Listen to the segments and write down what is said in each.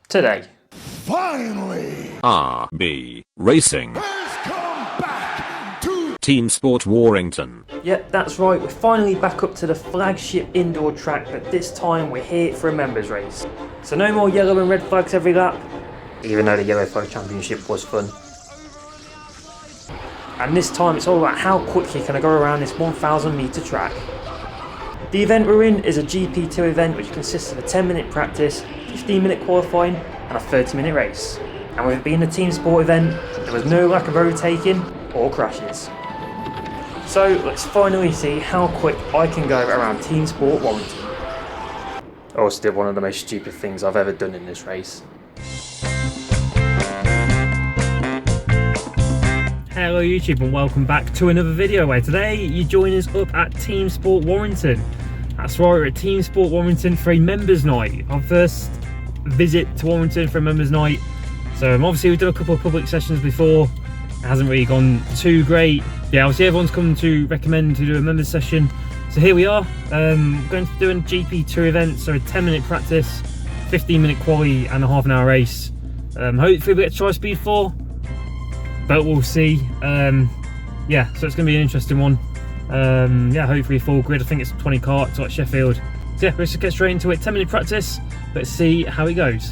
today. Finally! RB Racing Has come back to Teamsport Warrington. Yep, that's right, we're finally back up to the flagship indoor track, but this time we're here for a members race. So no more yellow and red flags every lap, even though the yellow flag championship was fun. And this time it's all about how quickly can I go around this 1,000 metre track. The event we're in is a GP2 event which consists of a 10-minute practice, 15-minute qualifying and a 30-minute race. And with it being a team sport event, there was no lack of overtaking or crashes. So let's finally see how quick I can go around Teamsport Warrington. Also did one of the most stupid things I've ever done in this race. Hello YouTube and welcome back to another video where today you join us up at Teamsport Warrington. That's right, we're at Teamsport Warrington for a members night. Our first visit to Warrington for a members night. So obviously we've done a couple of public sessions before. It hasn't really gone too great. Yeah, obviously everyone's come to recommend to do a members session. So here we are, going to do a GP2 event, so a 10-minute practice, 15-minute quali and a half an hour race. Hopefully we get to try speed 4. But we'll see. Yeah, so it's going to be an interesting one. Yeah, hopefully full grid. I think it's 20 karts like Sheffield. So yeah, let's just get straight into it. 10-minute practice. Let's see how it goes.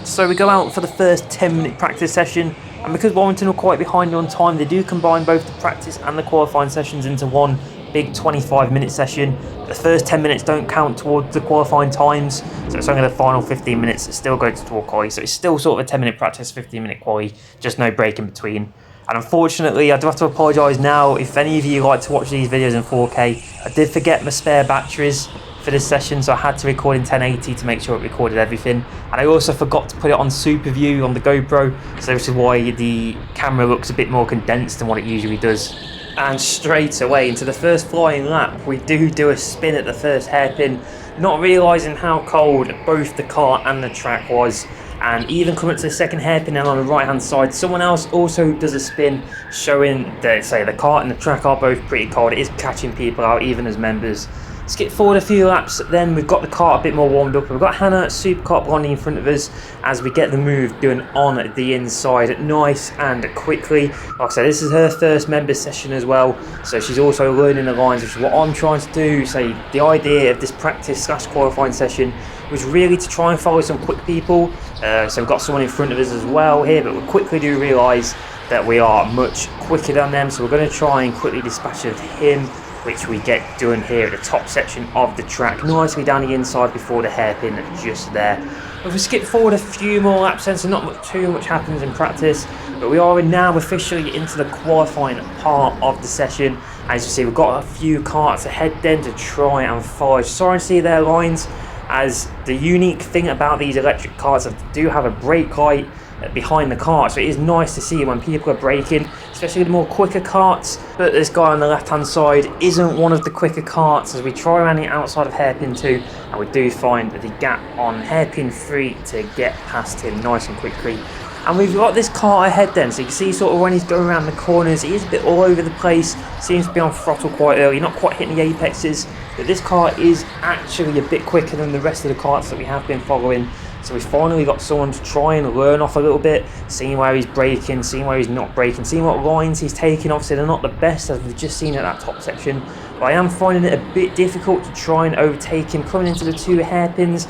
So we go out for the first 10-minute practice session. And because Warrington are quite behind on time, they do combine both the practice and the qualifying sessions into one big 25-minute session. The first 10 minutes don't count towards the qualifying times, so it's only the final 15 minutes that still go toward quali. So it's still sort of a 10-minute practice, 15-minute quali, just no break in between. And unfortunately, I do have to apologise now if any of you like to watch these videos in 4K. I did forget my spare batteries for this session, so I had to record in 1080 to make sure it recorded everything. And I also forgot to put it on Super View on the GoPro, so this is why the camera looks a bit more condensed than what it usually does. And straight away into the first flying lap, we do a spin at the first hairpin, not realising how cold both the kart and the track was. And even coming to the second hairpin and on the right hand side, someone else also does a spin, showing that, say, the kart and the track are both pretty cold. It is catching people out, even as members. Skip forward a few laps, then we've got the kart a bit more warmed up. We've got Hannah SuperKart Blondie in front of us as we get the move done on the inside nice and quickly. Like I said, this is her first member session as well, so she's also learning the lines, which is what I'm trying to do. So the idea of this practice / qualifying session was really to try and follow some quick people. So we've got someone in front of us as well here, but we quickly do realise that we are much quicker than them, so we're going to try and quickly dispatch of him, which we get done here at the top section of the track, nicely down the inside before the hairpin just there. If we skip forward a few more laps then, so not too much happens in practice, but we are now officially into the qualifying part of the session. As you see, we've got a few karts ahead then to try and follow. Sorry to see their lines, as the unique thing about these electric karts is they do have a brake light behind the kart, so it is nice to see when people are braking, especially the more quicker karts. But this guy on the left hand side isn't one of the quicker karts, as we try around the outside of hairpin 2 and we do find the gap on hairpin 3 to get past him nice and quickly. And we've got this kart ahead then, so you can see sort of when he's going around the corners, he is a bit all over the place, seems to be on throttle quite early, not quite hitting the apexes, but this kart is actually a bit quicker than the rest of the karts that we have been following. So we've finally got someone to try and learn off a little bit, seeing where he's braking, seeing where he's not braking, seeing what lines he's taking. Obviously they're not the best, as we've just seen at that top section, but I am finding it a bit difficult to try and overtake him coming into the two hairpins.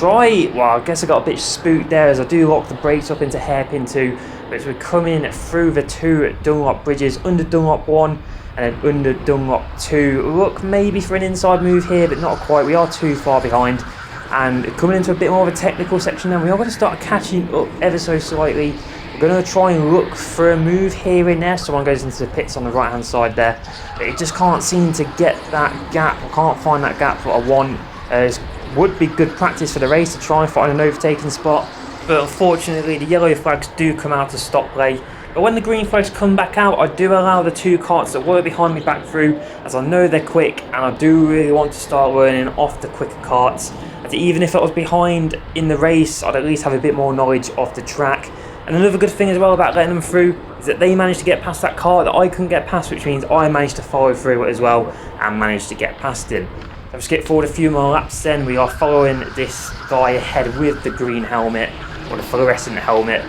Well, I guess I got a bit spooked there, as I do lock the brakes up into hairpin 2, but as we come in through the two Dunlop bridges, under Dunlop 1 and then under Dunlop 2. Look maybe for an inside move here, but not quite, we are too far behind. And coming into a bit more of a technical section now, we are going to start catching up ever so slightly. We're going to try and look for a move here and there. Someone goes into the pits on the right hand side there, but it just can't seem to get that gap. I can't find that gap that I want. It would be good practice for the race to try and find an overtaking spot, but unfortunately the yellow flags do come out to stop play. But when the green flags come back out, I do allow the two karts that were behind me back through, as I know they're quick and I do really want to start learning off the quicker karts. Even if I was behind in the race, I'd at least have a bit more knowledge of the track And another good thing as well about letting them through is that they managed to get past that car that I couldn't get past, which means I managed to follow through as well and managed to get past him. So I've skipped forward a few more laps then. We are following this guy ahead with the green helmet, or the fluorescent helmet,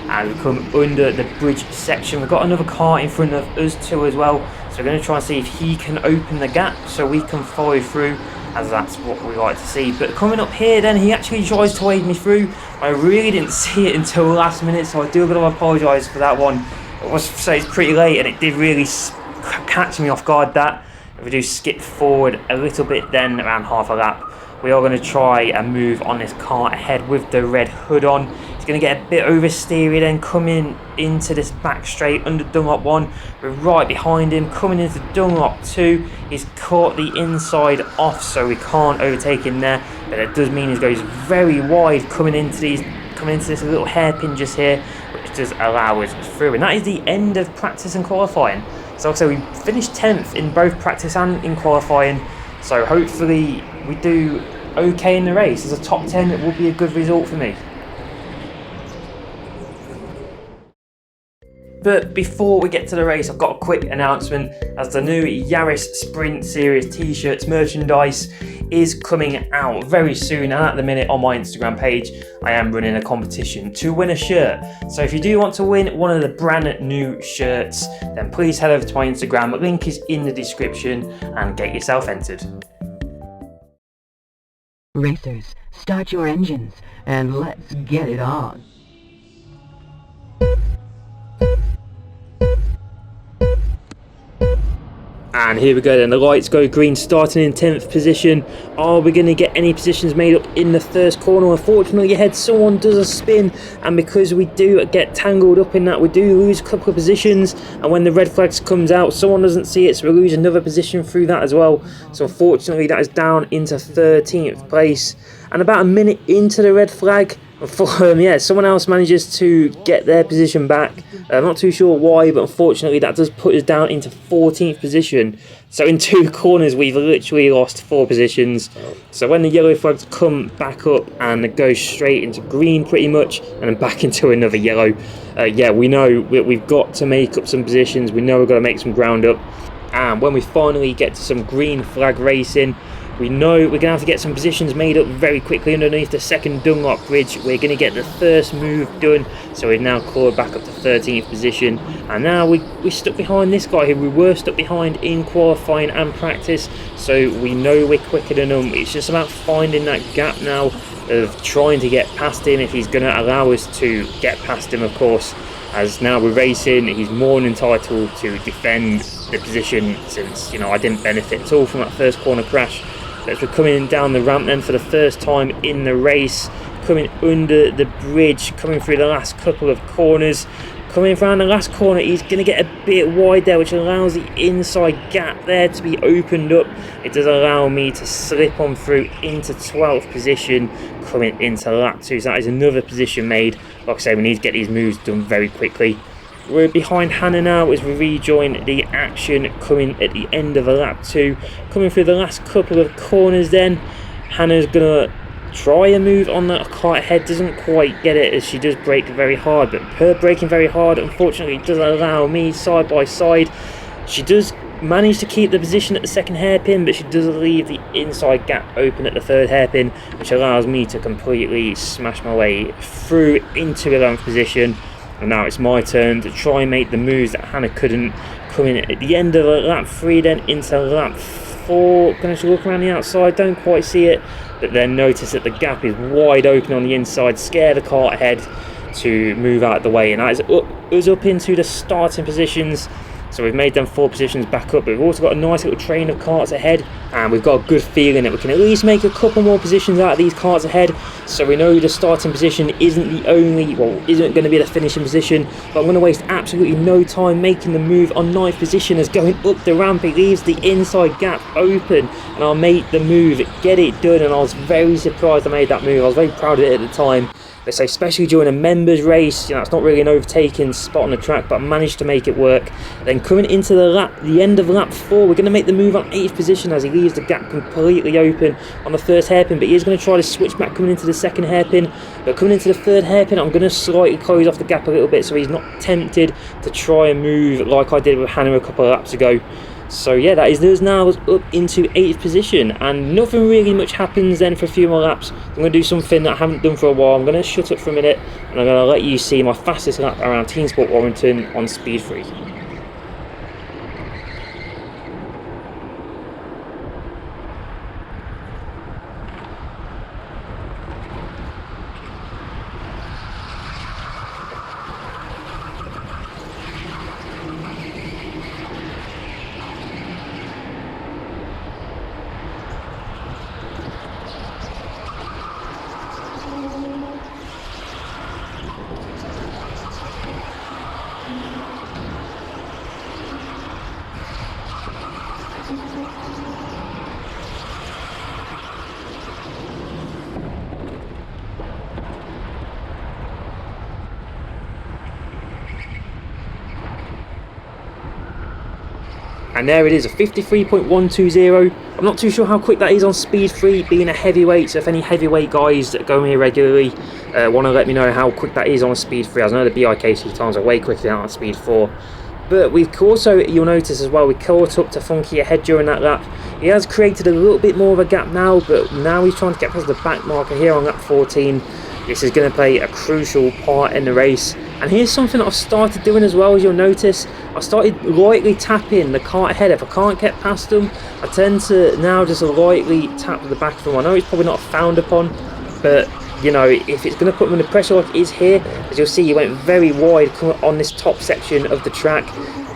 and we come under the bridge section. We've got another car in front of us too as well, so we're going to try and see if he can open the gap so we can follow through, as that's what we like to see. But coming up here then, he actually tries to wave me through. I really didn't see it until last minute, so I do got to apologise for that one. I was say it's pretty late and it did really catch me off guard that. If we do skip forward a little bit then, around half a lap, we are going to try and move on this car ahead with the red hood on. He's going to get a bit oversteery then, coming into this back straight under Dunlop 1. We're right behind him, coming into Dunlop 2. He's caught the inside off, so we can't overtake him there. But it does mean he goes very wide coming into this little hairpin just here, which does allow us through. And that is the end of practice and qualifying. So like I say, we finished 10th in both practice and in qualifying. So hopefully we do okay in the race. As a top 10, it will be a good result for me. But before we get to the race, I've got a quick announcement, as the new Yaris Sprint Series t-shirts merchandise is coming out very soon, and at the minute on my Instagram page I am running a competition to win a shirt. So if you do want to win one of the brand new shirts, then please head over to my Instagram, the link is in the description, and get yourself entered. Racers, start your engines and let's get it on. And here we go then, the lights go green, starting in 10th position. Are we going to get any positions made up in the first corner? Unfortunately ahead someone does a spin, and because we do get tangled up in that, we do lose a couple of positions, and when the red flags comes out someone doesn't see it, so we lose another position through that as well. So unfortunately that is down into 13th place, and about a minute into the red flag, someone else manages to get their position back. I'm not too sure why, but unfortunately that does put us down into 14th position. So in 2 corners we've literally lost 4 positions. So when the yellow flags come back up and go straight into green pretty much, and then back into another yellow, we know we've got to make up some positions. We know we've got to make some ground up. And when we finally get to some green flag racing, we know we're going to have to get some positions made up very quickly underneath the second Dunlop bridge. We're going to get the first move done, so we've now clawed back up to 13th position. And now we're stuck behind this guy who we were stuck behind in qualifying and practice, so we know we're quicker than him. It's just about finding that gap now of trying to get past him, if he's going to allow us to get past him, of course. As now we're racing, he's more than entitled to defend the position, since I didn't benefit at all from that first corner crash. As we're coming down the ramp then for the first time in the race, coming under the bridge, coming through the last couple of corners. Coming around the last corner, he's going to get a bit wide there, which allows the inside gap there to be opened up. It does allow me to slip on through into 12th position, coming into lap 2. So that is another position made. Like I say, we need to get these moves done very quickly. We're behind Hannah now as we rejoin the action, coming at the end of lap 2. Coming through the last couple of corners then, Hannah's going to try a move on the kart ahead, doesn't quite get it as she does brake very hard, but her braking very hard unfortunately does allow me side by side. She does manage to keep the position at the second hairpin, but she does leave the inside gap open at the third hairpin, which allows me to completely smash my way through into 11th position. And now it's my turn to try and make the moves that Hannah couldn't. Coming at the end of lap 3 then into lap 4, going to look around the outside, don't quite see it, but then notice that the gap is wide open on the inside, scare the kart ahead to move out of the way, and that is us up into the starting positions. So we've made them 4 positions back up, but we've also got a nice little train of karts ahead, and we've got a good feeling that we can at least make a couple more positions out of these karts ahead. So we know the starting position isn't isn't going to be the finishing position, but I'm going to waste absolutely no time making the move on 9th position, as going up the ramp it leaves the inside gap open, and I'll make the move, get it done. And I was very surprised I made that move. I was very proud of it at the time, let's say especially during a members race, you know, it's not really an overtaking spot on the track, but I managed to make it work. Then coming into the end of lap 4, we're going to make the move on 8th position as he leaves the gap completely open on the first hairpin, but he is going to try to switch back coming into the second hairpin. But coming into the third hairpin, I'm going to slightly close off the gap a little bit so he's not tempted to try and move like I did with Hannah a couple of laps ago. So yeah, that is us now up into 8th position, and nothing really much happens then for a few more laps. I'm going to do something that I haven't done for a while. I'm going to shut up for a minute and I'm going to let you see my fastest lap around Teamsport Warrington on speed 3. And there it is, a 53.120. I'm not too sure how quick that is on speed 3, being a heavyweight. So if any heavyweight guys that go here regularly want to let me know how quick that is on speed 3. I know the Bikc times are way quicker than on speed 4. But we've also, you'll notice as well, we caught up to Funky ahead during that lap. He has created a little bit more of a gap now, but now he's trying to get past the back marker here on lap 14. This is going to play a crucial part in the race. And here's something that I've started doing as well, as you'll notice. I started lightly tapping the kart ahead. If I can't get past them, I tend to now just lightly tap the back of them. I know it's probably not frowned upon, but you know, if it's going to put them under pressure like it is here, as you'll see, he went very wide on this top section of the track.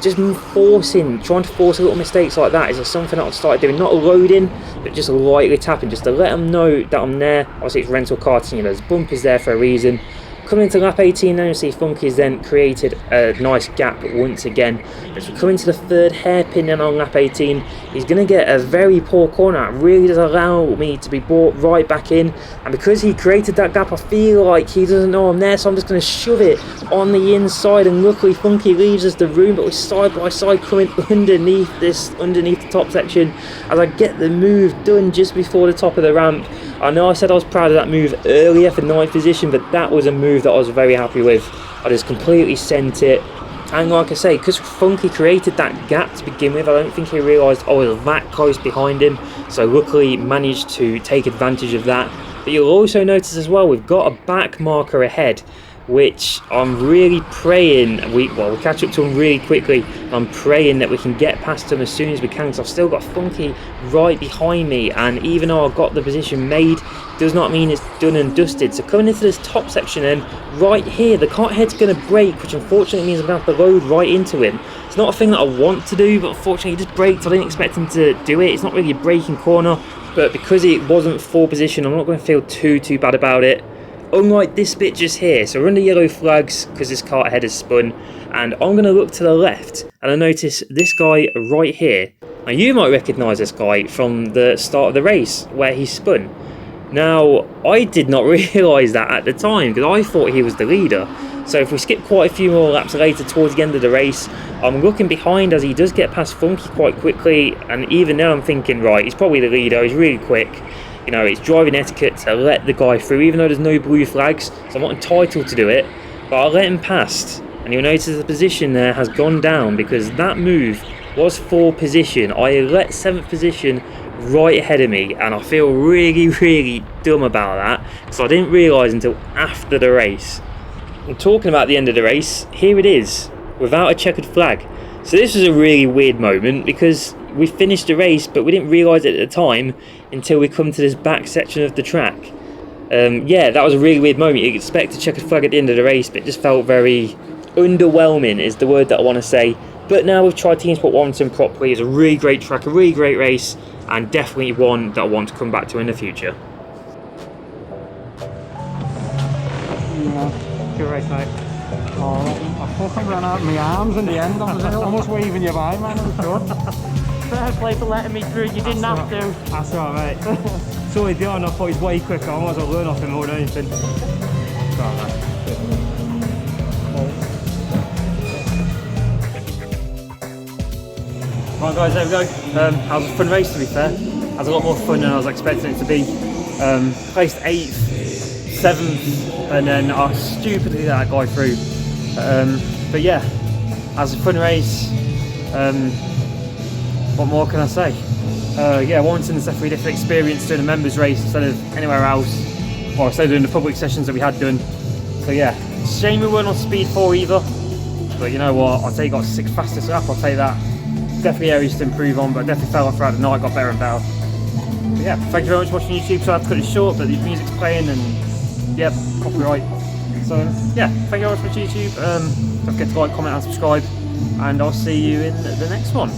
Just trying to force little mistakes like that is something that I've started doing. Not loading, but just lightly tapping, just to let them know that I'm there. Obviously it's rental karting, you know, there's bumpers there for a reason. Coming into lap 18 now, you see Funky's then created a nice gap once again. As we come into the third hairpin then on lap 18, he's going to get a very poor corner. It really does allow me to be brought right back in. And because he created that gap, I feel like he doesn't know I'm there, so I'm just going to shove it on the inside. And luckily Funky leaves us the room, but we're side by side coming underneath the top section as I get the move done just before the top of the ramp. I know I said I was proud of that move earlier for 9th position, but that was a move that I was very happy with. I just completely sent it. And like I say, because Funky created that gap to begin with, I don't think he realised I was that close behind him. So luckily managed to take advantage of that. But you'll also notice as well, we've got a back marker ahead, which I'm really praying we catch up to him really quickly. I'm praying that we can get past him as soon as we can, because I've still got Funky right behind me, and even though I've got the position made, does not mean it's done and dusted. So coming into this top section then, right here, the kart head's going to brake, which unfortunately means I'm going to have to load right into him. It's not a thing that I want to do, but unfortunately he just braked. I didn't expect him to do it. It's not really a braking corner, but because it wasn't full position, I'm not going to feel too bad about it. Unlike this bit just here, so we're under yellow flags because this kart head has spun, and I'm going to look to the left and I notice this guy right here. Now you might recognise this guy from the start of the race where he spun. Now I did not realise that at the time because I thought he was the leader. So if we skip quite a few more laps later towards the end of the race, I'm looking behind as he does get past Funky quite quickly, and even now I'm thinking, right, he's probably the leader, he's really quick. You know, it's driving etiquette to let the guy through, even though there's no blue flags, so I'm not entitled to do it, but I'll let him past. And you'll notice the position there has gone down because that move was for position. I let 7th position right ahead of me, and I feel really dumb about that, because I didn't realise until after the race. And talking about the end of the race, here it is, without a checkered flag. So this was a really weird moment because we finished the race, but we didn't realise it at the time until we come to this back section of the track. Yeah, that was a really weird moment. You'd expect to check a flag at the end of the race, but it just felt very underwhelming is the word that I want to say. But now we've tried Teamsport Warrington properly. It's a really great track, a really great race, and definitely one that I want to come back to in the future. Yeah, good race, mate. Oh, I fucking ran out of my arms in the end. I was almost waving you by, man. It was good. Fair play for letting me through. You didn't have to. That's alright, mate. It's only Dion. I thought he's way quicker. I might as well learn off him more than anything. Right guys, there we go. That was a fun race to be fair. It was a lot more fun than I was expecting it to be. Placed 8th, 7th, and then I stupidly let that guy through. But yeah, that was a fun race. What more can I say? Yeah, Warrington is definitely a different experience doing a members race instead of anywhere else. Well, instead of doing the public sessions that we had done. So yeah, shame we weren't on speed 4 either. But you know what, I'll take got 6th fastest lap, I'll take that. Definitely areas to improve on, but I definitely fell off throughout the night, got better and better. But yeah, thank you very much for watching YouTube. So I have to cut it short, but the music's playing and yeah, copyright. So yeah, thank you very much for watching YouTube. Don't forget to like, comment and subscribe, and I'll see you in the next one.